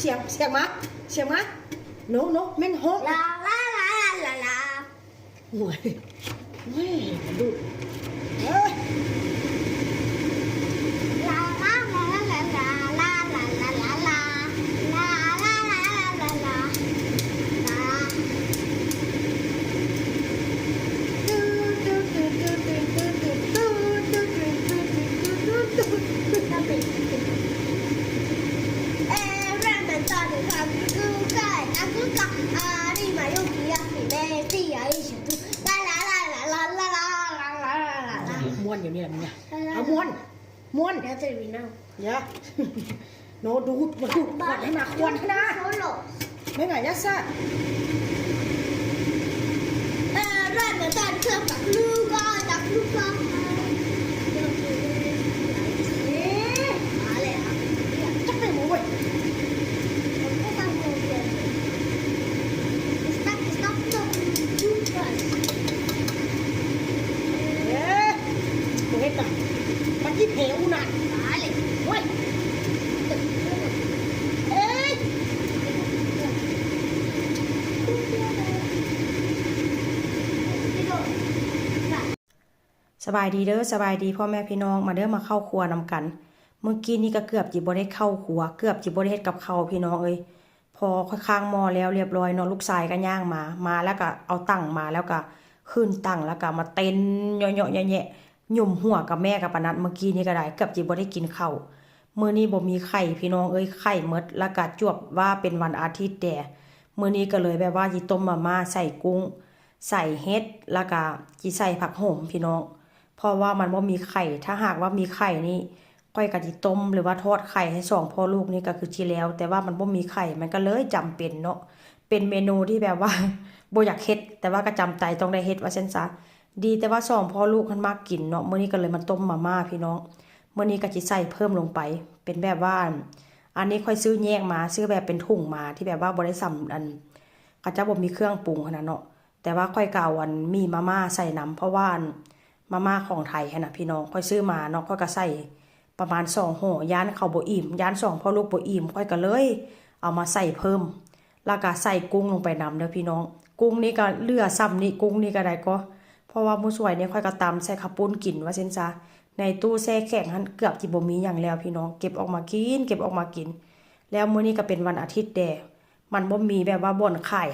เสียงมาโนแม่นฮกลาห่วยดูเอ้ยม้วนอยู่นี่แหละมึงเนี่ยเอาม้วนแล้วจะมีน้ำเยอะโนดูดมาดูดขวดให้มาควรให้นะไม่ไงยัดซะร้านเนี่ยตอนเครื่องกับลูกก็จับลูกก็มาเลยครับจับไปหมดเลยมันที่เพลวน่ะมาเลยโอ้ยเอ้ยสบายดีเด้อสบายดีพ่อแม่พี่น้องมาเด้อมาเข้าครัวนำกันเมื่อกี้นี่ก็เกือบจิบ่ได้เข้าครัวเกือบจิบ่ได้เฮ็ดกับข้าวพี่น้องเอ้ยพอข้างหม้อแล้วเรียบร้อยเนาะลูกชายก็ย่างมาแล้วก็เอาตั้งมาแล้วก็ขึ้นตั้งแล้วก็มาเต้นเยาะๆแยะหยุ่มหัวกับแม่กับปานัดเมื่อกี้นี่ก็ได้เกือบจิบ่ได้กินข้าวมื้อนี้บ่มีไข่พี่น้องเอ้ยไข่หมดแล้วก็จวบว่าเป็นวันอาทิตย์แต่มื้อนี้ก็เลยแบบว่าสิต้มมาม่าใส่กุ้งใส่เห็ดแล้วก็สิใส่ผักโหมพี่น้องเพราะว่ามันบ่มีไข่ถ้าหากว่ามีไข่นี่ก้อยก็สิต้มหรือว่าทอดไข่ให้2พ่อลูกนี่ก็คือสิแล้วแต่ว่ามันบ่มีไข่มันก็เลยจำเป็นเนาะเป็นเมนูที่แบบว่าบ่อยากเฮ็ดแต่ว่าก็จำใจต้องได้เฮ็ดว่าซั่นซะดีแต่ว่า2พ่อลูกมันมักกินเนาะมื้อนี้ก็เลยมาต้มมาม่าพี่น้องมื้อนี้ก็สิใส่เพิ่มลงไปเป็นแบบว่าอันนี้ค่อยซื้อแยกมาซื้อแบบเป็นถุงมาที่แบบว่าบ่ได้ซ้ำอันก็จะบ่มีเครื่องปรุงขนาดเนาะแต่ว่าค่อยก็เอาอันมีมาม่าใส่น้ำเพราะว่ามาม่าของไทยหั่นน่ะพี่น้องค่อยซื้อมาเนาะค่อยก็ใส่ประมาณ2ห่อย่านเขาบ่อิ่มย่าน2พ่อลูกบ่อิ่มค่อยก็เลยเอามาใส่เพิ่มแล้วก็ใส่กุ้งลงไปนำเด้อพี่น้องกุ้งนี่ก็เหลือซ้ำนี่กุ้งนี่ก็ได้ก็เพราะว่ามื้อสวยนี่ค่อยก็ตำใส่ข้าวปุ้นกินว่าซั่นซะในตู้แช่แข็งหั่นเกือบสิบ่มีหยังแล้วพี่น้องเก็บออกมากินแล้วมื้อนี้ก็เป็นวันอาทิตย์แดมันบ่มีแบบว่าบ่อนขาย